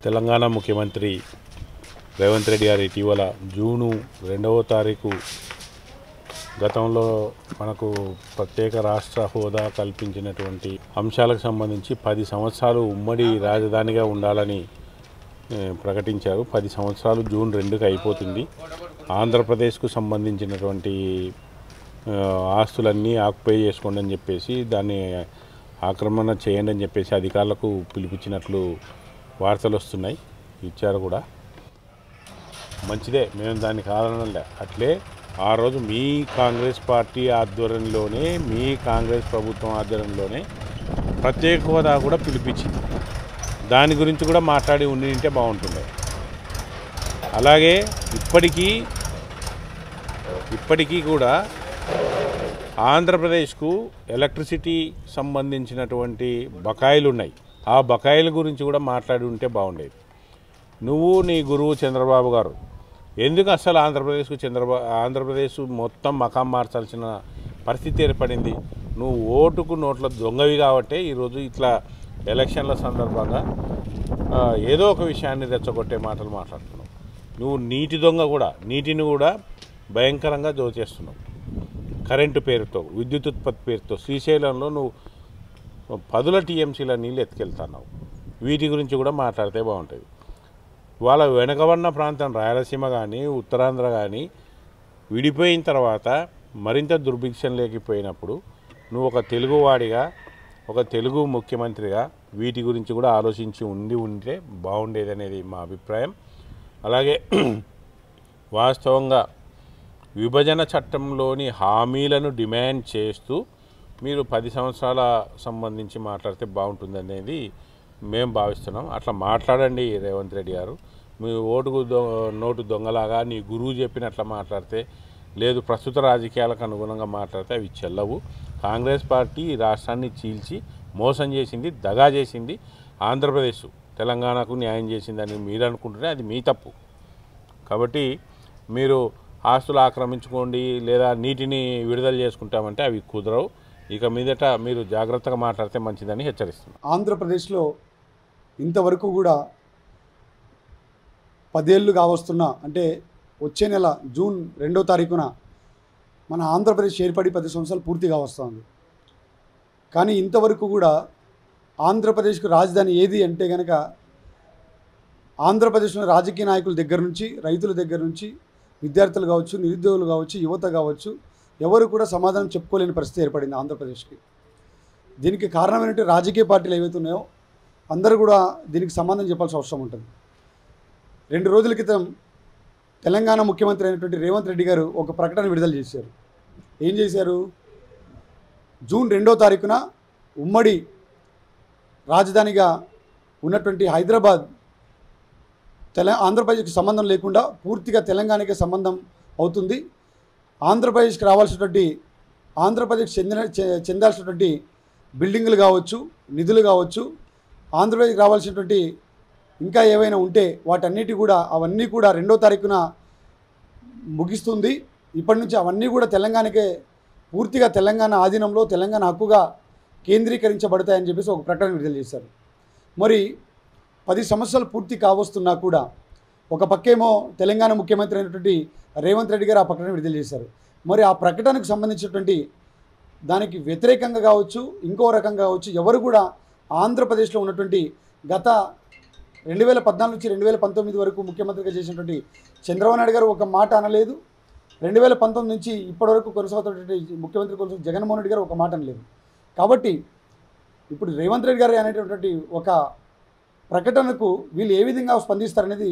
తెలంగాణ ముఖ్యమంత్రి రేవంత్ రెడ్డి గారు ఇటీవల జూన్ 2వ తారీఖు గతంలో మనకు ప్రత్యేక రాష్ట్ర హోదా కల్పించినటువంటి అంశాలకు సంబంధించి 10 సంవత్సరాలు ఉమ్మడి రాజధానిగా ఉండాలని ప్రకటించారు. 10 సంవత్సరాలు జూన్ 2కి అయిపోతుంది. ఆంధ్రప్రదేశ్కు సంబంధించినటువంటి ఆస్తులన్నీ ఆక్యుపై చేసుకోండి అని చెప్పేసి, దాన్ని ఆక్రమణ చేయండి అని చెప్పేసి అధికారులకు పిలిపించినట్లు వార్తలు వస్తున్నాయి. ఇచ్చారు కూడా, మంచిదే, మేము దాన్ని కాదనలే. అట్లే ఆ రోజు మీ కాంగ్రెస్ పార్టీ ఆధ్వర్యంలోనే, మీ కాంగ్రెస్ ప్రభుత్వం ఆధ్వర్యంలోనే ప్రత్యేక హోదా కూడా పిలిపించింది. దాని గురించి కూడా మాట్లాడి ఉంటే బాగుంటుంది. అలాగే ఇప్పటికీ కూడా ఆంధ్రప్రదేశ్కు ఎలక్ట్రిసిటీ సంబంధించినటువంటి బకాయిలు ఉన్నాయి. ఆ బకాయిల గురించి కూడా మాట్లాడి ఉంటే బాగుండేది. నువ్వు నీ గురువు చంద్రబాబు గారు ఎందుకు అసలు ఆంధ్రప్రదేశ్ మొత్తం మకాం మార్చాల్సిన పరిస్థితి ఏర్పడింది? నువ్వు ఓటుకు నోట్ల దొంగవి కాబట్టే ఈరోజు ఇట్లా ఎలక్షన్ల సందర్భంగా ఏదో ఒక విషయాన్ని రెచ్చగొట్టే మాటలు మాట్లాడుతున్నావు. నువ్వు నీటి దొంగ కూడా, నీటిని కూడా భయంకరంగా దోచేస్తున్నావు. కరెంటు పేరుతో, విద్యుత్ ఉత్పత్తి పేరుతో శ్రీశైలంలో నువ్వు 10 టీఎంసీల నీళ్ళు ఎత్తుకెళ్తున్నావు. వీటి గురించి కూడా మాట్లాడితే బాగుంటుంది. వాళ్ళ వెనకబడిన ప్రాంతం రాయలసీమ కానీ, ఉత్తరాంధ్ర కానీ విడిపోయిన తర్వాత మరింత దుర్భిక్షం లేకపోయినప్పుడు నువ్వు ఒక తెలుగువాడిగా, ఒక తెలుగు ముఖ్యమంత్రిగా వీటి గురించి కూడా ఆలోచించి ఉంటే బాగుండేది అనేది మా అభిప్రాయం. అలాగే వాస్తవంగా విభజన చట్టంలోని హామీలను డిమాండ్ చేస్తూ మీరు 10 సంవత్సరాల సంబంధించి మాట్లాడితే బాగుంటుంది అనేది మేము భావిస్తున్నాం. అట్లా మాట్లాడండి రేవంత్ రెడ్డి గారు. మీ నోటు దొంగలాగా నీ గురువు చెప్పినట్లా మాట్లాడితే లేదు, ప్రస్తుత రాజకీయాలకు అనుగుణంగా మాట్లాడితే అవి చెల్లవు. కాంగ్రెస్ పార్టీ రాష్ట్రాన్ని చీల్చి మోసం చేసింది, దగా చేసింది. ఆంధ్రప్రదేశ్ తెలంగాణకు న్యాయం చేసిందని మీరు అనుకుంటుంటే అది మీ తప్పు. కాబట్టి మీరు ఆస్తులు ఆక్రమించుకోండి లేదా నీటిని విడుదల చేసుకుంటామంటే అవి కుదరవు. ఇక మీదట మీరు జాగ్రత్తగా మాట్లాడితే మంచిదని హెచ్చరిస్తున్నాం. ఆంధ్రప్రదేశ్లో ఇంతవరకు కూడా 10 ఏళ్ళు కావస్తున్నా, అంటే వచ్చే నెల జూన్ 2వ తారీఖున మన ఆంధ్రప్రదేశ్ ఏర్పడి 10 సంవత్సరాలు పూర్తిగా వస్తుంది. కానీ ఇంతవరకు కూడా ఆంధ్రప్రదేశ్కు రాజధాని ఏది అంటే కనుక ఆంధ్రప్రదేశ్లో రాజకీయ నాయకుల దగ్గర నుంచి, రైతుల దగ్గర నుంచి, విద్యార్థులు కావచ్చు, నిరుద్యోగులు కావచ్చు, యువత కావచ్చు, ఎవరు కూడా సమాధానం చెప్పుకోలేని పరిస్థితి ఏర్పడింది ఆంధ్రప్రదేశ్కి. దీనికి కారణం ఏంటంటే రాజకీయ పార్టీలు ఏవైతే ఉన్నాయో అందరూ కూడా దీనికి సమాధానం చెప్పాల్సిన అవసరం ఉంటుంది. 2 రోజుల క్రితం తెలంగాణ ముఖ్యమంత్రి అయినటువంటి రేవంత్ రెడ్డి గారు ఒక ప్రకటన విడుదల చేశారు. ఏం చేశారు? జూన్ 2వ తారీఖున ఉమ్మడి రాజధానిగా ఉన్నటువంటి హైదరాబాద్ ఆంధ్రప్రదేశ్కి సంబంధం లేకుండా పూర్తిగా తెలంగాణకే సంబంధం అవుతుంది. ఆంధ్రప్రదేశ్కి రావాల్సినటువంటి, ఆంధ్రప్రదేశ్కి చెందాల్సినటువంటి బిల్డింగులు కావచ్చు, నిధులు కావచ్చు, ఆంధ్రప్రదేశ్కి రావాల్సినటువంటి ఇంకా ఏవైనా ఉంటే వాటన్నిటి కూడా, అవన్నీ కూడా 2వ తారీఖున ముగిస్తుంది. ఇప్పటి నుంచి అవన్నీ కూడా తెలంగాణకే, పూర్తిగా తెలంగాణ ఆధీనంలో, తెలంగాణ హక్కుగా కేంద్రీకరించబడతాయని చెప్పేసి ఒక ప్రకటన విడుదల చేశారు. మరి 10 సంవత్సరాలు పూర్తి కావస్తున్నా కూడా ఒక పక్కేమో తెలంగాణ ముఖ్యమంత్రి అయినటువంటి రేవంత్ రెడ్డి గారు ఆ ప్రకటన విడుదల చేశారు. మరి ఆ ప్రకటనకు సంబంధించినటువంటి దానికి వ్యతిరేకంగా కావచ్చు, ఇంకో రకంగా కావచ్చు, ఎవరు కూడా ఆంధ్రప్రదేశ్లో ఉన్నటువంటి గత 2014 నుంచి 2019 వరకు ముఖ్యమంత్రిగా చేసినటువంటి చంద్రబాబు నాయుడు గారు ఒక మాట అనలేదు. 2019 నుంచి ఇప్పటివరకు కొనసాగుతున్నటువంటి ముఖ్యమంత్రి కొనసాగు జగన్మోహన్ రెడ్డి గారు ఒక మాట అనలేదు. కాబట్టి ఇప్పుడు రేవంత్ రెడ్డి గారు అనేటటువంటి ఒక ప్రకటనకు వీళ్ళు ఏ విధంగా స్పందిస్తారనేది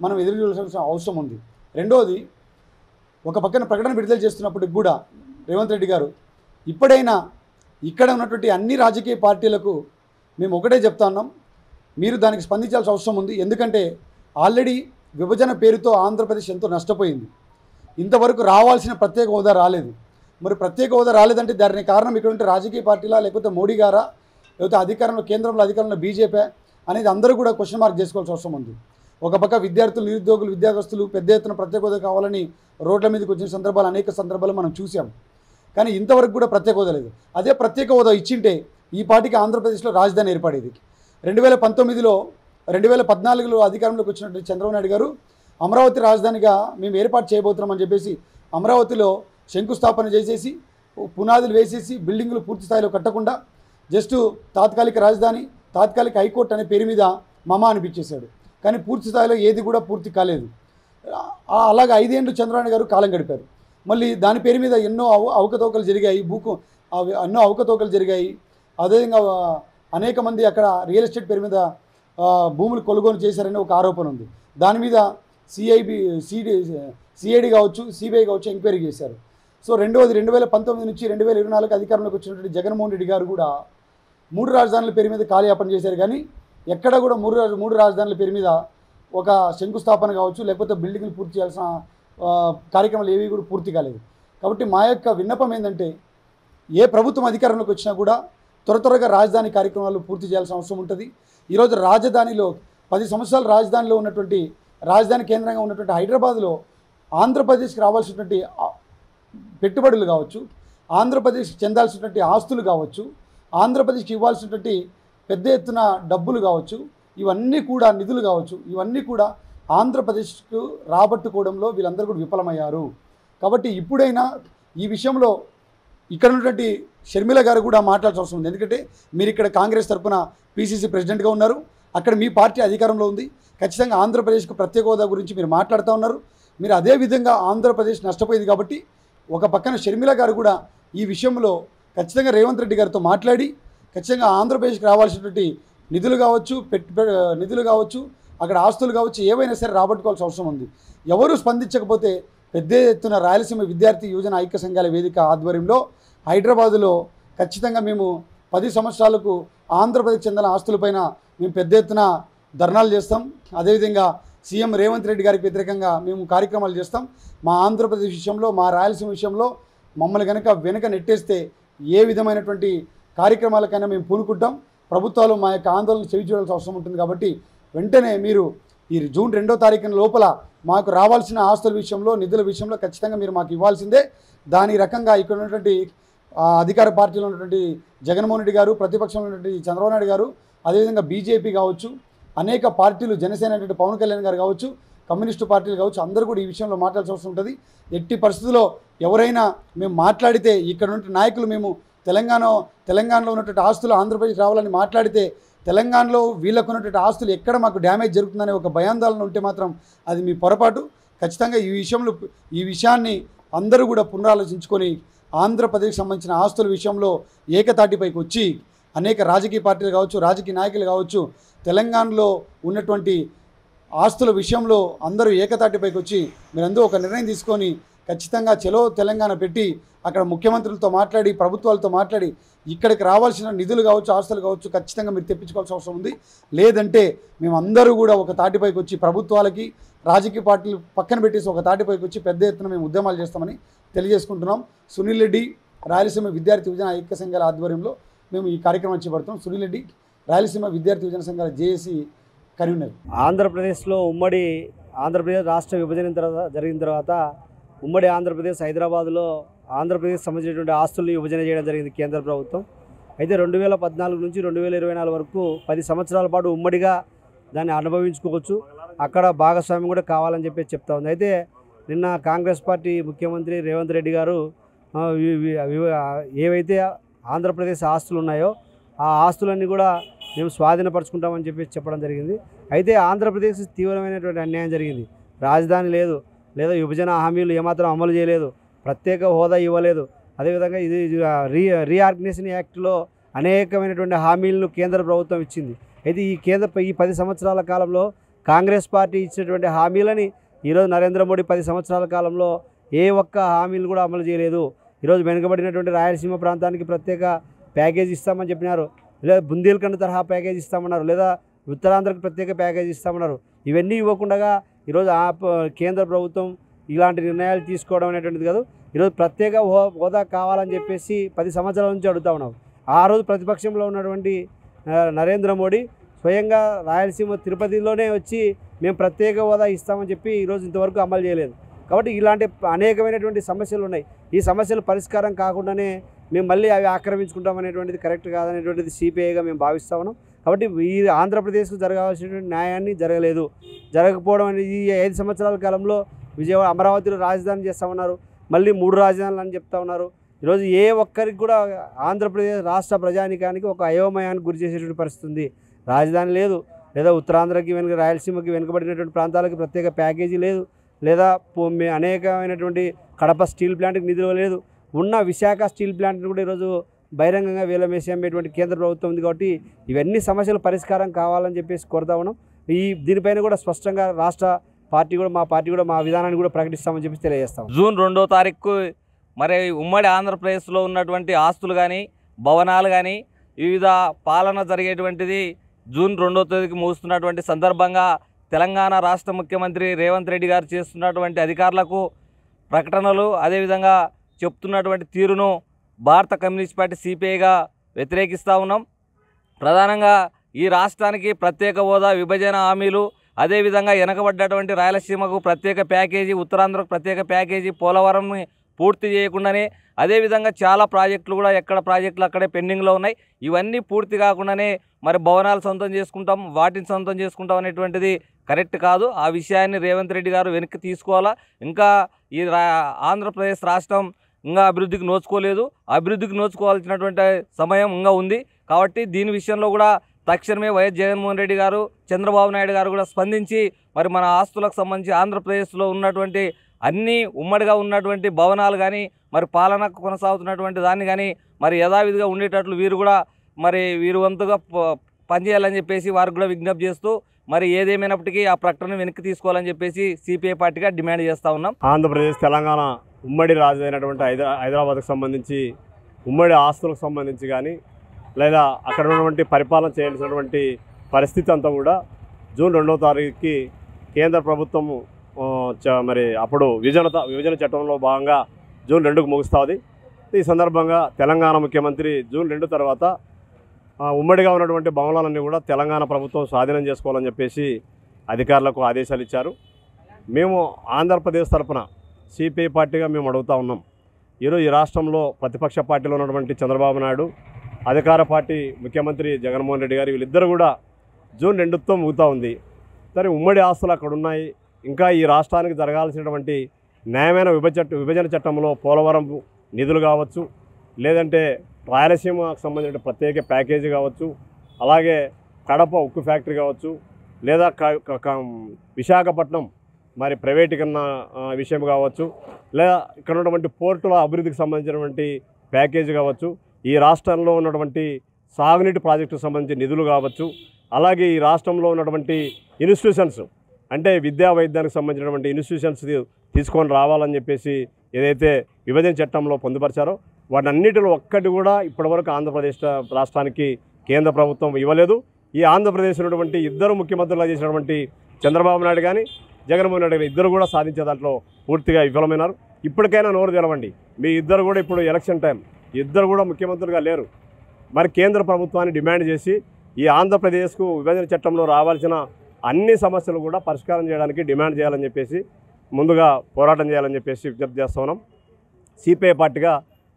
మనం ఎదురు చూడాల్సిన అవసరం ఉంది. రెండోది, ఒక పక్కన ప్రకటన విడుదల చేస్తున్నప్పటికి కూడా రేవంత్ రెడ్డి గారు ఇప్పుడైనా ఇక్కడ ఉన్నటువంటి అన్ని రాజకీయ పార్టీలకు మేము ఒకటే చెప్తా ఉన్నాం, మీరు దానికి స్పందించాల్సిన అవసరం ఉంది. ఎందుకంటే ఆల్రెడీ విభజన పేరుతో ఆంధ్రప్రదేశ్ ఎంతో నష్టపోయింది. ఇంతవరకు రావాల్సిన ప్రత్యేక హోదా రాలేదు. మరి ప్రత్యేక హోదా రాలేదంటే దానికి కారణం ఇక్కడ ఉంటే రాజకీయ పార్టీలా, లేకపోతే మోడీ గారా, లేకపోతే అధికారంలో, కేంద్రంలో అధికారంలో బీజేపీ అనేది అందరూ కూడా క్వశ్చన్ మార్క్ చేసుకోవాల్సిన అవసరం ఉంది. ఒక పక్క విద్యార్థులు, నిరుద్యోగులు, విద్యాగస్తులు పెద్ద ఎత్తున ప్రత్యేక హోదా కావాలని రోడ్ల మీదకి వచ్చిన సందర్భాలు, అనేక సందర్భాలు మనం చూసాం. కానీ ఇంతవరకు కూడా ప్రత్యేక హోదా లేదు. అదే ప్రత్యేక హోదా ఇచ్చింటే ఈ పార్టీకి ఆంధ్రప్రదేశ్లో రాజధాని ఏర్పడేది. 2019లో 2014లో అధికారంలోకి వచ్చినటువంటి చంద్రబాబు నాయుడు గారు అమరావతి రాజధానిగా మేము ఏర్పాటు చేయబోతున్నామని చెప్పేసి అమరావతిలో శంకుస్థాపన చేసేసి పునాదులు వేసేసి బిల్డింగులు పూర్తి స్థాయిలో కట్టకుండా జస్ట్ తాత్కాలిక రాజధాని తాత్కాలిక హైకోర్టు అనే పేరు మీద మమ అనిపించేశాడు. కానీ పూర్తి స్థాయిలో ఏది కూడా పూర్తి కాలేదు. అలాగే 5 ఏళ్ళు చంద్రబాబు గారు కాలం గడిపారు. మళ్ళీ దాని పేరు మీద ఎన్నో అవకతవకలు జరిగాయి, ఎన్నో అవకతవకలు జరిగాయి. అదేవిధంగా అనేక మంది అక్కడ రియల్ ఎస్టేట్ పేరు మీద భూములు కొనుగోలు చేశారని ఒక ఆరోపణ ఉంది. దాని మీద సిఐడి కావచ్చు, సిబిఐ కావచ్చు ఎంక్వైరీ చేశారు. సో రెండవది 2019 నుంచి 2024 అధికారంలోకి వచ్చినటువంటి జగన్మోహన్ రెడ్డి గారు కూడా 3 రాజధానుల పేరు మీద కాలయాపన చేశారు. కానీ ఎక్కడ కూడా మూడు రాజధానుల పేరు మీద ఒక శంకుస్థాపన కావచ్చు, లేకపోతే బిల్డింగ్లు పూర్తి చేయాల్సిన కార్యక్రమాలు ఏవి కూడా పూర్తి కాలేదు. కాబట్టి మా యొక్క విన్నపం ఏంటంటే ఏ ప్రభుత్వం అధికారంలోకి వచ్చినా కూడా త్వరగా రాజధాని కార్యక్రమాలు పూర్తి చేయాల్సిన అవసరం ఉంటుంది. ఈరోజు రాజధానిలో 10 సంవత్సరాల రాజధానిలో ఉన్నటువంటి రాజధాని కేంద్రంగా ఉన్నటువంటి హైదరాబాద్లో ఆంధ్రప్రదేశ్కి రావాల్సినటువంటి పెట్టుబడులు కావచ్చు, ఆంధ్రప్రదేశ్కి చెందాల్సినటువంటి ఆస్తులు కావచ్చు, ఆంధ్రప్రదేశ్కి ఇవ్వాల్సినటువంటి పెద్ద ఎత్తున డబ్బులు కావచ్చు, ఇవన్నీ కూడా నిధులు కావచ్చు, ఇవన్నీ కూడా ఆంధ్రప్రదేశ్కు రాబట్టుకోవడంలో వీళ్ళందరూ కూడా విఫలమయ్యారు. కాబట్టి ఇప్పుడైనా ఈ విషయంలో ఇక్కడ ఉన్నటువంటి షర్మిల గారు కూడా మాట్లాడాల్సిన అవసరం ఉంది. ఎందుకంటే మీరు ఇక్కడ కాంగ్రెస్ తరఫున పిసిసి ప్రెసిడెంట్గా ఉన్నారు, అక్కడ మీ పార్టీ అధికారంలో ఉంది. ఖచ్చితంగా ఆంధ్రప్రదేశ్కు ప్రత్యేక హోదా గురించి మీరు మాట్లాడుతూ ఉన్నారు. మీరు అదే విధంగా ఆంధ్రప్రదేశ్ నష్టపోయింది కాబట్టి ఒక పక్కన షర్మిల గారు కూడా ఈ విషయంలో ఖచ్చితంగా రేవంత్ రెడ్డి గారితో మాట్లాడి ఖచ్చితంగా ఆంధ్రప్రదేశ్కి రావాల్సినటువంటి నిధులు కావచ్చు, అక్కడ ఆస్తులు కావచ్చు, ఏవైనా సరే రాబట్టుకోవాల్సిన అవసరం ఉంది. ఎవరు స్పందించకపోతే పెద్ద ఎత్తున రాయలసీమ విద్యార్థి యువజన ఐక్య సంఘాల వేదిక ఆధ్వర్యంలో హైదరాబాదులో ఖచ్చితంగా మేము 10 సంవత్సరాలకు ఆంధ్రప్రదేశ్ చెందిన ఆస్తులపైన మేము పెద్ద ఎత్తున ధర్నాలు చేస్తాం. అదేవిధంగా సీఎం రేవంత్ రెడ్డి గారికి వ్యతిరేకంగా మేము కార్యక్రమాలు చేస్తాం. మా ఆంధ్రప్రదేశ్ విషయంలో, మా రాయలసీమ విషయంలో మమ్మల్ని వెనక నెట్టేస్తే ఏ విధమైనటువంటి కార్యక్రమాలకైనా మేము పూనుకుంటాం. ప్రభుత్వాలు మా యొక్క ఆందోళన చెవి చూడాల్సిన అవసరం ఉంటుంది. కాబట్టి వెంటనే మీరు ఈ జూన్ 2వ తారీఖున లోపల మాకు రావాల్సిన ఆస్తుల విషయంలో, నిధుల విషయంలో ఖచ్చితంగా మీరు మాకు ఇవ్వాల్సిందే. దాని రకంగా ఇక్కడ ఉన్నటువంటి అధికార పార్టీలో ఉన్నటువంటి జగన్మోహన్ రెడ్డి గారు, ప్రతిపక్షంలో ఉన్నటువంటి చంద్రబాబు నాయుడు గారు, అదేవిధంగా బీజేపీ కావచ్చు, అనేక పార్టీలు, జనసేన అంటే పవన్ కళ్యాణ్ గారు కావచ్చు, కమ్యూనిస్టు పార్టీలు కావచ్చు, అందరూ కూడా ఈ విషయంలో మాట్లాడాల్సిన అవసరం ఉంటుంది. ఎట్టి పరిస్థితుల్లో ఎవరైనా మేము మాట్లాడితే ఇక్కడ ఉన్న నాయకులు మేము తెలంగాణలో ఉన్నటువంటి ఆస్తులు ఆంధ్రప్రదేశ్ రావాలని మాట్లాడితే తెలంగాణలో వీళ్ళకు ఉన్నటువంటి ఆస్తులు ఎక్కడ మాకు డ్యామేజ్ జరుగుతుందనే ఒక భయాందోళన ఉంటే మాత్రం అది మీ పొరపాటు. ఖచ్చితంగా ఈ విషయాన్ని అందరూ కూడా పునరాలోచించుకొని ఆంధ్రప్రదేశ్కి సంబంధించిన ఆస్తుల విషయంలో ఏకతాటిపైకి వచ్చి అనేక రాజకీయ పార్టీలు కావచ్చు, రాజకీయ నాయకులు కావచ్చు, తెలంగాణలో ఉన్నటువంటి ఆస్తుల విషయంలో అందరూ ఏకతాటిపైకి వచ్చి మీరందరూ ఒక నిర్ణయం తీసుకొని ఖచ్చితంగా చలో తెలంగాణ పెట్టి అక్కడ ముఖ్యమంత్రులతో మాట్లాడి, ప్రభుత్వాలతో మాట్లాడి ఇక్కడికి రావాల్సిన నిధులు కావచ్చు, ఆస్తులు కావచ్చు ఖచ్చితంగా మీరు తెప్పించుకోవాల్సిన అవసరం ఉంది. లేదంటే మేమందరూ కూడా ఒక తాటిపైకి వచ్చి ప్రభుత్వాలకి, రాజకీయ పార్టీలు పక్కన పెట్టేసి ఒక తాటిపైకి వచ్చి పెద్ద ఎత్తున మేము ఉద్యమాలు చేస్తామని తెలియజేసుకుంటున్నాం. సునీల్ రెడ్డి రాయలసీమ విద్యార్థి యువజన ఐక్య సంఘాల ఆధ్వర్యంలో మేము ఈ కార్యక్రమం చేపడుతున్నాం. సునీల్ రెడ్డి రాయలసీమ విద్యార్థి యువజన సంఘాల జేఏసీ కన్వీనర్. ఆంధ్రప్రదేశ్లో ఉమ్మడి ఆంధ్రప్రదేశ్ రాష్ట్ర విభజన జరిగిన తర్వాత ఉమ్మడి ఆంధ్రప్రదేశ్ హైదరాబాద్లో ఆంధ్రప్రదేశ్ సంబంధించినటువంటి ఆస్తుల్ని విభజన చేయడం జరిగింది కేంద్ర ప్రభుత్వం. అయితే 2014 నుంచి 2024 వరకు 10 సంవత్సరాల పాటు ఉమ్మడిగా దాన్ని అనుభవించుకోవచ్చు, అక్కడ భాగస్వామ్యం కూడా కావాలని చెప్పి చెప్తా ఉంది. అయితే నిన్న కాంగ్రెస్ పార్టీ ముఖ్యమంత్రి రేవంత్ రెడ్డి గారు ఏవైతే ఆంధ్రప్రదేశ్ ఆస్తులు ఉన్నాయో ఆ ఆస్తులన్నీ కూడా మేము స్వాధీనపరచుకుంటామని చెప్పి చెప్పడం జరిగింది. అయితే ఆంధ్రప్రదేశ్ తీవ్రమైనటువంటి అన్యాయం జరిగింది. రాజధాని లేదు, లేదా విభజన హామీలు ఏమాత్రం అమలు చేయలేదు, ప్రత్యేక హోదా ఇవ్వలేదు. అదేవిధంగా ఇది రీఆర్గనైజేషన్ యాక్ట్లో అనేకమైనటువంటి హామీలను కేంద్ర ప్రభుత్వం ఇచ్చింది. అయితే ఈ 10 సంవత్సరాల కాలంలో కాంగ్రెస్ పార్టీ ఇచ్చినటువంటి హామీలని ఈరోజు నరేంద్ర మోడీ 10 సంవత్సరాల కాలంలో ఏ ఒక్క హామీలు కూడా అమలు చేయలేదు. ఈరోజు వెనుకబడినటువంటి రాయలసీమ ప్రాంతానికి ప్రత్యేక ప్యాకేజ్ ఇస్తామని చెప్పినారు, లేదా బుందేల్ఖండ్ తరహా ప్యాకేజ్ ఇస్తామన్నారు, లేదా ఉత్తరాంధ్రకు ప్రత్యేక ప్యాకేజ్ ఇస్తామన్నారు. ఇవన్నీ ఇవ్వకుండా ఈరోజు కేంద్ర ప్రభుత్వం ఇలాంటి నిర్ణయాలు తీసుకోవడం అనేటువంటిది కాదు. ఈరోజు ప్రత్యేక హోదా కావాలని చెప్పేసి 10 సంవత్సరాల నుంచి అడుగుతా ఉన్నాం. ఆ రోజు ప్రతిపక్షంలో ఉన్నటువంటి నరేంద్ర మోడీ స్వయంగా రాయలసీమ తిరుపతిలోనే వచ్చి మేము ప్రత్యేక హోదా ఇస్తామని చెప్పి ఈరోజు ఇంతవరకు అమలు చేయలేదు. కాబట్టి ఇలాంటి అనేకమైనటువంటి సమస్యలు ఉన్నాయి. ఈ సమస్యలు పరిష్కారం కాకుండానే మేము మళ్ళీ అవి ఆక్రమించుకుంటాం అనేటువంటిది కరెక్ట్ కాదనేటువంటిది సిపిఐగా మేము భావిస్తూ ఉన్నాం. కాబట్టి ఈ ఆంధ్రప్రదేశ్కు జరగాల్సినటువంటి న్యాయాన్ని జరగలేదు. జరగకపోవడం అనేది ఈ 5 సంవత్సరాల కాలంలో విజయవాడ అమరావతిలో రాజధాని చేస్తామన్నారు, మళ్ళీ 3 రాజధానులు అని చెప్తా ఉన్నారు. ఈరోజు ఏ ఒక్కరికి కూడా ఆంధ్రప్రదేశ్ రాష్ట్ర ప్రజానికానికి ఒక అయోమయానికి గురి చేసేటువంటి పరిస్థితి ఉంది. రాజధాని లేదు, లేదా ఉత్తరాంధ్రకి వెనుక రాయలసీమకి వెనుకబడినటువంటి ప్రాంతాలకి ప్రత్యేక ప్యాకేజీ లేదు, లేదా అనేకమైనటువంటి కడప స్టీల్ ప్లాంట్కి నిధులు లేదు. ఉన్న విశాఖ స్టీల్ ప్లాంట్ని కూడా ఈరోజు బహిరంగంగా వేలం వేసి అమ్మేటువంటి కేంద్ర ప్రభుత్వం ఉంది. కాబట్టి ఇవన్నీ సమస్యలు పరిష్కారం కావాలని చెప్పేసి కోరుతా ఉన్నాం. దీనిపైన కూడా స్పష్టంగా రాష్ట్ర పార్టీ కూడా మా విధానాన్ని కూడా ప్రకటిస్తామని చెప్పి తెలియజేస్తాం. జూన్ 2వ తారీఖు మరి ఉమ్మడి ఆంధ్రప్రదేశ్లో ఉన్నటువంటి ఆస్తులు కానీ భవనాలు కానీ వివిధ పాలన జరిగేటువంటిది జూన్ 2వ తేదీకి ముగుస్తున్నటువంటి సందర్భంగా తెలంగాణ రాష్ట్ర ముఖ్యమంత్రి రేవంత్ రెడ్డి గారు చేస్తున్నటువంటి అధికారులకు ప్రకటనలు అదేవిధంగా చెప్తున్నటువంటి తీరును భారత కమ్యూనిస్ట్ పార్టీ సిపిఐగా వ్యతిరేకిస్తూ ఉన్నాం. ప్రధానంగా ఈ రాష్ట్రానికి ప్రత్యేక హోదా, విభజన హామీలు, అదేవిధంగా వెనకబడ్డటువంటి రాయలసీమకు ప్రత్యేక ప్యాకేజీ, ఉత్తరాంధ్రకు ప్రత్యేక ప్యాకేజీ, పోలవరంని పూర్తి చేయకుండానే అదేవిధంగా చాలా ప్రాజెక్టులు కూడా ఎక్కడ ప్రాజెక్టులు అక్కడే పెండింగ్లో ఉన్నాయి. ఇవన్నీ పూర్తి కాకుండానే మరి భవనాలు సొంతం చేసుకుంటాం, వాటిని సొంతం చేసుకుంటాం అనేటువంటిది కరెక్ట్ కాదు. ఆ విషయాన్ని రేవంత్ రెడ్డి గారు వెనక్కి తీసుకోవాలా. ఇంకా ఈ ఆంధ్రప్రదేశ్ రాష్ట్రం ఇంకా అభివృద్ధికి నోచుకోలేదు, అభివృద్ధికి నోచుకోవాల్సినటువంటి సమయం ఇంకా ఉంది. కాబట్టి దీని విషయంలో కూడా తక్షణమే వైఎస్ జగన్మోహన్ రెడ్డి గారు, చంద్రబాబు నాయుడు గారు కూడా స్పందించి మరి మన ఆస్తులకు సంబంధించి ఆంధ్రప్రదేశ్లో ఉన్నటువంటి అన్నీ ఉమ్మడిగా ఉన్నటువంటి భవనాలు కానీ మరి పాలనకు కొనసాగుతున్నటువంటి దాన్ని కానీ మరి యథావిధిగా ఉండేటట్లు వీరు వంతుగా పనిచేయాలని చెప్పేసి వారికి కూడా విజ్ఞప్తి చేస్తూ మరి ఏదేమైనప్పటికీ ఆ ప్రకటన వెనక్కి తీసుకోవాలని చెప్పేసి సిపిఐ పార్టీగా డిమాండ్ చేస్తూ ఉన్నాం. ఆంధ్రప్రదేశ్, తెలంగాణ ఉమ్మడి రాజధాని హైదరాబాద్కు సంబంధించి ఉమ్మడి ఆస్తులకు సంబంధించి కానీ లేదా అక్కడ ఉన్నటువంటి పరిపాలన చేయాల్సినటువంటి పరిస్థితి అంతా కూడా జూన్ 2వ తారీఖుకి కేంద్ర ప్రభుత్వము మరి అప్పుడు విభజన చట్టంలో భాగంగా జూన్ 2కు ముగుస్తుంది. ఈ సందర్భంగా తెలంగాణ ముఖ్యమంత్రి జూన్ 2 తర్వాత ఉమ్మడిగా ఉన్నటువంటి భవనాలన్నీ కూడా తెలంగాణ ప్రభుత్వం స్వాధీనం చేసుకోవాలని చెప్పేసి అధికారులకు ఆదేశాలు ఇచ్చారు. మేము ఆంధ్రప్రదేశ్ తరఫున సిపిఐ పార్టీగా మేము అడుగుతూ ఉన్నాం. ఈరోజు ఈ రాష్ట్రంలో ప్రతిపక్ష పార్టీలో ఉన్నటువంటి చంద్రబాబు నాయుడు, అధికార పార్టీ ముఖ్యమంత్రి జగన్మోహన్ రెడ్డి గారు వీళ్ళిద్దరూ కూడా జూన్ 2తో ముగుతూ ఉంది. సరే, ఉమ్మడి ఆస్తులు అక్కడ ఉన్నాయి. ఇంకా ఈ రాష్ట్రానికి జరగాల్సినటువంటి న్యాయమైన విభజన చట్టంలో పోలవరం నిధులు కావచ్చు, లేదంటే రాయలసీమకు సంబంధించిన ప్రత్యేక ప్యాకేజీ కావచ్చు, అలాగే కడప ఉక్కు ఫ్యాక్టరీ కావచ్చు, లేదా విశాఖపట్నం మరి ప్రైవేటీకరణ విషయం కావచ్చు, లేదా ఇక్కడ ఉన్నటువంటి పోర్టుల అభివృద్ధికి సంబంధించినటువంటి ప్యాకేజీ కావచ్చు, ఈ రాష్ట్రంలో ఉన్నటువంటి సాగునీటి ప్రాజెక్టుకు సంబంధించిన నిధులు కావచ్చు, అలాగే ఈ రాష్ట్రంలో ఉన్నటువంటి ఇన్స్టిట్యూషన్స్ అంటే విద్యా వైద్యానికి సంబంధించినటువంటి ఇన్స్టిట్యూషన్స్ తీసుకొని రావాలని చెప్పేసి ఏదైతే విభజన చట్టంలో పొందుపరిచారో వాటన్నిటిలో ఒక్కటి కూడా ఇప్పటివరకు ఆంధ్రప్రదేశ్ రాష్ట్రానికి కేంద్ర ప్రభుత్వం ఇవ్వలేదు. ఈ ఆంధ్రప్రదేశ్ ఉన్నటువంటి ఇద్దరు ముఖ్యమంత్రులుగా చేసినటువంటి చంద్రబాబు నాయుడు కానీ జగన్మోహన్ రెడ్డి గారు ఇద్దరు కూడా సాధించే దాంట్లో పూర్తిగా విఫలమైనారు. ఇప్పటికైనా నోరు తెలవండి. మీ ఇద్దరు కూడా ఇప్పుడు ఎలక్షన్ టైం, ఇద్దరు కూడా ముఖ్యమంత్రులుగా లేరు. మరి కేంద్ర ప్రభుత్వాన్ని డిమాండ్ చేసి ఈ ఆంధ్రప్రదేశ్కు విభజన చట్టంలో రావాల్సిన అన్ని సమస్యలు కూడా పరిష్కారం చేయడానికి డిమాండ్ చేయాలని చెప్పేసి ముందుగా పోరాటం చేయాలని చెప్పేసి విజ్ఞప్తి చేస్తున్నాం. సిపిఐ పార్టీగా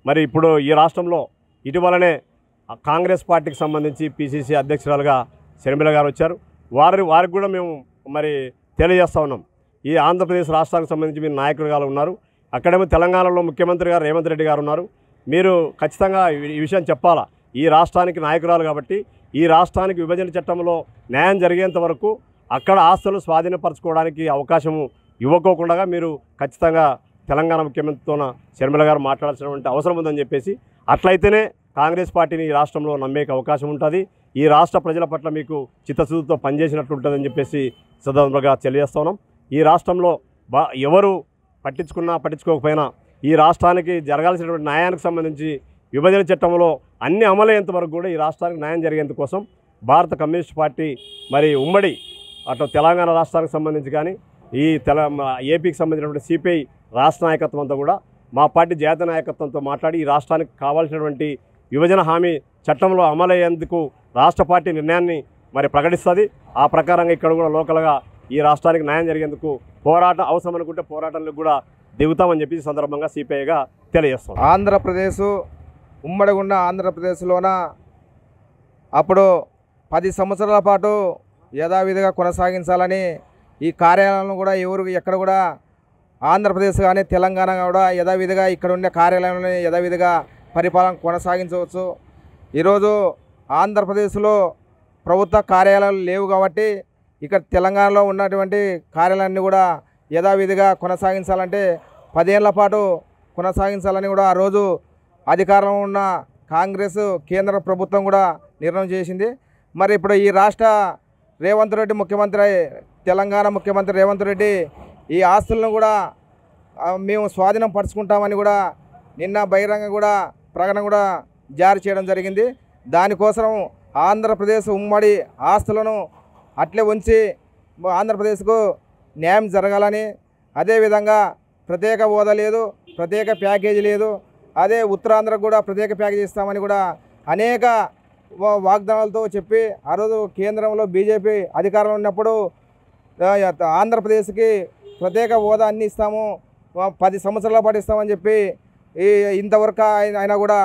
మరి ఇప్పుడు ఈ రాష్ట్రంలో ఇటీవలనే కాంగ్రెస్ పార్టీకి సంబంధించి పిసిసి అధ్యక్షురాలుగా షర్మిల గారు వచ్చారు. వారికి కూడా మేము మరి తెలియజేస్తూ ఉన్నాం, ఈ ఆంధ్రప్రదేశ్ రాష్ట్రానికి సంబంధించి మీరు నాయకులుగా ఉన్నారు, అక్కడేమో తెలంగాణలో ముఖ్యమంత్రి గారు రేవంత్ రెడ్డి గారు ఉన్నారు. మీరు ఖచ్చితంగా ఈ విషయం చెప్పాలా. ఈ రాష్ట్రానికి నాయకురాలు కాబట్టి ఈ రాష్ట్రానికి విభజన చట్టంలో న్యాయం జరిగేంత వరకు అక్కడ ఆస్తులు స్వాధీనపరచుకోవడానికి అవకాశము ఇవ్వకోకుండా మీరు ఖచ్చితంగా తెలంగాణ ముఖ్యమంత్రితో షర్మిల గారు మాట్లాడాల్సినటువంటి అవసరం ఉందని చెప్పేసి, అట్లయితేనే కాంగ్రెస్ పార్టీని ఈ రాష్ట్రంలో నమ్మేకి అవకాశం ఉంటుంది. ఈ రాష్ట్ర ప్రజల పట్ల మీకు చిత్తశుద్ధితో పనిచేసినట్లు ఉంటుందని చెప్పేసి సందర్భంగా తెలియజేస్తున్నాం. ఈ రాష్ట్రంలో ఎవరు పట్టించుకోకపోయినా ఈ రాష్ట్రానికి జరగాల్సినటువంటి న్యాయానికి సంబంధించి విభజన చట్టంలో అన్ని అమలయ్యేంత వరకు కూడా ఈ రాష్ట్రానికి న్యాయం జరిగేందుకు కోసం భారత కమ్యూనిస్ట్ పార్టీ మరి ఉమ్మడి అటు తెలంగాణ రాష్ట్రానికి సంబంధించి కానీ ఈ ఏపీకి సంబంధించినటువంటి సిపిఐ రాష్ట్ర నాయకత్వం అంతా కూడా మా పార్టీ జాతీయ నాయకత్వంతో మాట్లాడి ఈ రాష్ట్రానికి కావాల్సినటువంటి విభజన హామీ చట్టంలో అమలయ్యేందుకు రాష్ట్ర పార్టీ నిర్ణయాన్ని మరి ప్రకటిస్తుంది. ఆ ప్రకారంగా ఇక్కడ కూడా లోకల్గా ఈ రాష్ట్రానికి న్యాయం జరిగేందుకు పోరాటం అవసరం అనుకుంటే పోరాటాలకు కూడా దిగుతామని చెప్పి సందర్భంగా సిపిఐగా తెలియజేస్తాం. ఆంధ్రప్రదేశ్ ఉమ్మడిగా ఉన్న ఆంధ్రప్రదేశ్లోన అప్పుడు 10 సంవత్సరాల పాటు యథావిధిగా కొనసాగించాలని ఈ కార్యాలయాలను కూడా ఎక్కడ కూడా ఆంధ్రప్రదేశ్ కానీ తెలంగాణ కూడా యథావిధిగా ఇక్కడ ఉండే కార్యాలయంలో యథావిధిగా పరిపాలన కొనసాగించవచ్చు. ఈరోజు ఆంధ్రప్రదేశ్లో ప్రభుత్వ కార్యాలయాలు లేవు కాబట్టి ఇక్కడ తెలంగాణలో ఉన్నటువంటి కార్యాలయాన్ని కూడా యథావిధిగా కొనసాగించాలంటే 10 ఏళ్ల పాటు కొనసాగించాలని కూడా ఆ రోజు అధికారంలో ఉన్న కాంగ్రెస్ కేంద్ర ప్రభుత్వం కూడా నిర్ణయం చేసింది. మరి ఇప్పుడు ఈ రాష్ట్ర రేవంత్ రెడ్డి ముఖ్యమంత్రి, తెలంగాణ ముఖ్యమంత్రి రేవంత్ రెడ్డి ఈ ఆస్తులను కూడా మేము స్వాధీనం పరుచుకుంటామని కూడా నిన్న బహిరంగ కూడా ప్రకటన కూడా జారీ చేయడం జరిగింది. దానికోసం ఆంధ్రప్రదేశ్ ఉమ్మడి ఆస్తులను అట్లే ఉంచి ఆంధ్రప్రదేశ్కు న్యాయం జరగాలని, అదేవిధంగా ప్రత్యేక హోదా లేదు, ప్రత్యేక ప్యాకేజీ లేదు, అదే ఉత్తరాంధ్రకు కూడా ప్రత్యేక ప్యాకేజీ ఇస్తామని కూడా అనేక వాగ్దానాలతో చెప్పి ఆ రోజు కేంద్రంలో బీజేపీ అధికారంలో ఉన్నప్పుడు ఆంధ్రప్రదేశ్కి ప్రత్యేక హోదా అన్నీ ఇస్తాము, 10 సంవత్సరాల పాటు ఇస్తామని చెప్పి ఇంతవరకు అయినా కూడా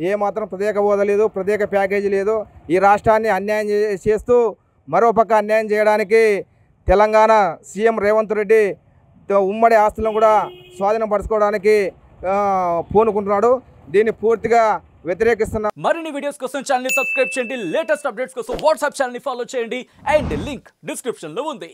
ఏమాత్రం ప్రత్యేక హోదా లేదు, ప్రత్యేక ప్యాకేజీ లేదు. ఈ రాష్ట్రాన్ని అన్యాయం చేస్తూ మరోపక్క అన్యాయం చేయడానికి తెలంగాణ సీఎం రేవంత్ రెడ్డి ఉమ్మడి ఆస్తులను కూడా స్వాధీనం పరచుకోవడానికి పూనుకుంటున్నాడు. దీన్ని పూర్తిగా వ్యతిరేకిస్తున్నా. మరిన్ని వీడియోస్ కోసం ఛానల్ ని సబ్స్క్రైబ్ చేయండి, లేటెస్ట్ అప్డేట్స్ కోసం వాట్సాప్ ఛానల్ ని ఫాలో చేయండి అండ్ లింక్ డిస్క్రిప్షన్ లో ఉంది.